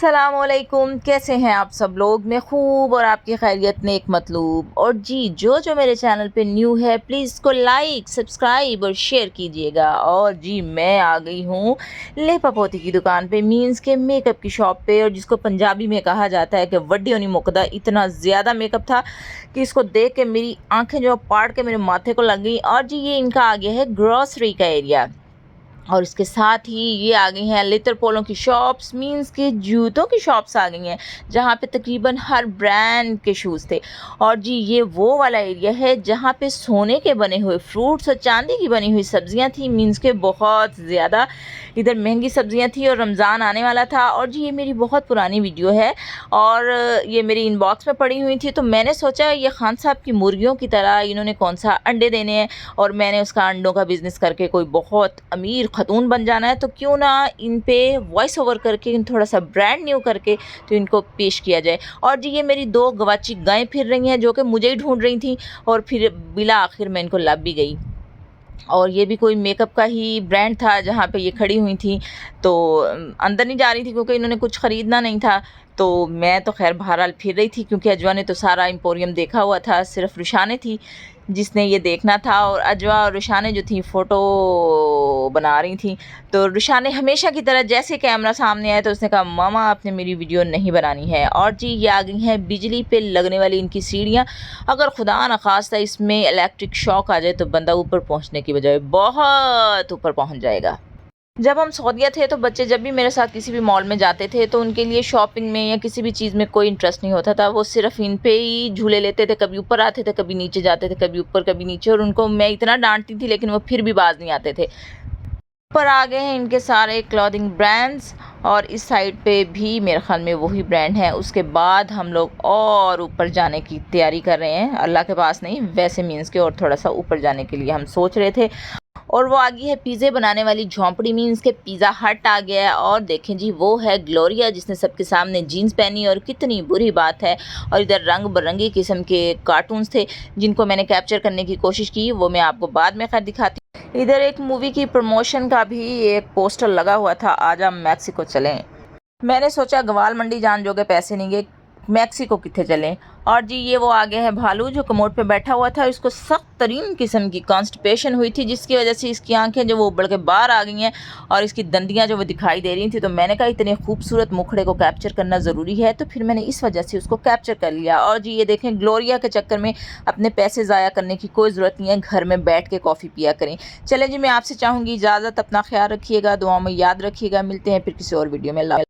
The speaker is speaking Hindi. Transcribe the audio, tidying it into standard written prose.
अस्सलामुअलैकुम, कैसे हैं आप सब लोग। मैं खूब और आपकी खैरियत नेक मतलूब। और जी जो मेरे चैनल पे न्यू है प्लीज़ इसको लाइक सब्सक्राइब और शेयर कीजिएगा। और जी मैं आ गई हूँ लेपा पोती की दुकान पे, मीन्स के मेकअप की शॉप पे, और जिसको पंजाबी में कहा जाता है कि वड्डी होनी मुकदा। इतना ज़्यादा मेकअप था कि इसको देख के मेरी आँखें जो पाड़ के मेरे माथे को लग गई। और जी ये इनका आ गया है ग्रॉसरी का एरिया, और इसके साथ ही ये आ गई हैं लिटर पोलों की शॉप्स, मींस के जूतों की शॉप्स आ गई हैं जहाँ पे तकरीबन हर ब्रांड के शूज़ थे। और जी ये वो वाला एरिया है जहाँ पे सोने के बने हुए फ्रूट्स और चांदी की बनी हुई सब्जियाँ थी, मींस के बहुत ज़्यादा इधर महंगी सब्जियाँ थी और रमज़ान आने वाला था। और जी ये मेरी बहुत पुरानी वीडियो है और ये मेरी इनबॉक्स में पड़ी हुई थी, तो मैंने सोचा ये खान साहब की मुर्गियों की तरह इन्होंने कौन सा अंडे देने हैं और मैंने उसका अंडों का बिज़नेस करके कोई बहुत अमीर खतून बन जाना है, तो क्यों ना इन पे वॉइस ओवर करके थोड़ा सा ब्रांड न्यू करके तो इनको पेश किया जाए। और जी ये मेरी दो गवाची गायें फिर रही हैं जो कि मुझे ही ढूंढ रही थी, और फिर बिला आखिर मैं इनको लब भी गई। और ये भी कोई मेकअप का ही ब्रांड था जहाँ पे ये खड़ी हुई थी, तो अंदर नहीं जा रही थी क्योंकि इन्होंने कुछ ख़रीदना नहीं था। तो मैं तो खैर बहरहाल फिर रही थी क्योंकि अजवा ने तो सारा एम्पोरियम देखा हुआ था, सिर्फ रुशाने थी जिसने ये देखना था। और अजवा और रुशाने जो थी फ़ोटो बना रही थी, तो रुशाने हमेशा की तरह जैसे कैमरा सामने आया तो उसने कहा मामा आपने मेरी वीडियो नहीं बनानी है। और जी ये आ गई हैं बिजली पे लगने वाली इनकी सीढ़ियाँ। अगर खुदा न खास्ता इसमें इलेक्ट्रिक शॉक आ जाए तो बंदा ऊपर पहुंचने की बजाय बहुत ऊपर पहुंच जाएगा। जब हम सऊदीया थे तो बच्चे जब भी मेरे साथ किसी भी मॉल में जाते थे तो उनके लिए शॉपिंग में या किसी भी चीज़ में कोई इंटरेस्ट नहीं होता था, वो सिर्फ इन पे ही झूले लेते थे। कभी ऊपर आते थे, कभी नीचे जाते थे, कभी ऊपर कभी नीचे, और उनको मैं इतना डांटती थी लेकिन वो फिर भी बाज नहीं आते थे। ऊपर आ गए हैं इनके सारे क्लॉथिंग ब्रांड्स, और इस साइड पे भी मेरे ख्याल में वही ब्रांड है। उसके बाद हम लोग और ऊपर जाने की तैयारी कर रहे हैं, अल्लाह के पास नहीं वैसे मीन्स के, और थोड़ा सा ऊपर जाने के लिए हम सोच रहे थे। और वो आ गई है पिज़्ज़े बनाने वाली झोंपड़ी, मीन्स के पिज़्ज़ा हट आ गया है। और देखें जी वो है ग्लोरिया जिसने सबके सामने जीन्स पहनी, और कितनी बुरी बात है। और इधर रंग बिरंगी किस्म के कार्टून्स थे जिनको मैंने कैप्चर करने की कोशिश की, वो मैं आपको बाद में खैर दिखाती। इधर एक मूवी की प्रमोशन का भी एक पोस्टर लगा हुआ था, आज हम मैक्सिको चलें। मैंने सोचा गवाल मंडी जान जोगे पैसे नहीं गए, मैक्सिको कितने चलें। और जी ये वो आ गया है भालू जो कमोड पे बैठा हुआ था, इसको सख्त तरीन किस्म की कॉन्स्टिपेशन हुई थी जिसकी वजह से इसकी आंखें जो वो उबड़ के बाहर आ गई हैं और इसकी दंदियां जो वो दिखाई दे रही थी। तो मैंने कहा इतने खूबसूरत मुखड़े को कैप्चर करना ज़रूरी है, तो फिर मैंने इस वजह से उसको कैप्चर कर लिया। और जी ये देखें ग्लोरिया के चक्कर में अपने पैसे ज़ाया करने की कोई ज़रूरत नहीं है, घर में बैठ के कॉफ़ी पिया करें। चलें जी मैं आपसे चाहूँगी इजाज़त, अपना ख्याल रखिएगा, दुआ में याद रखिएगा, मिलते हैं फिर किसी और वीडियो में।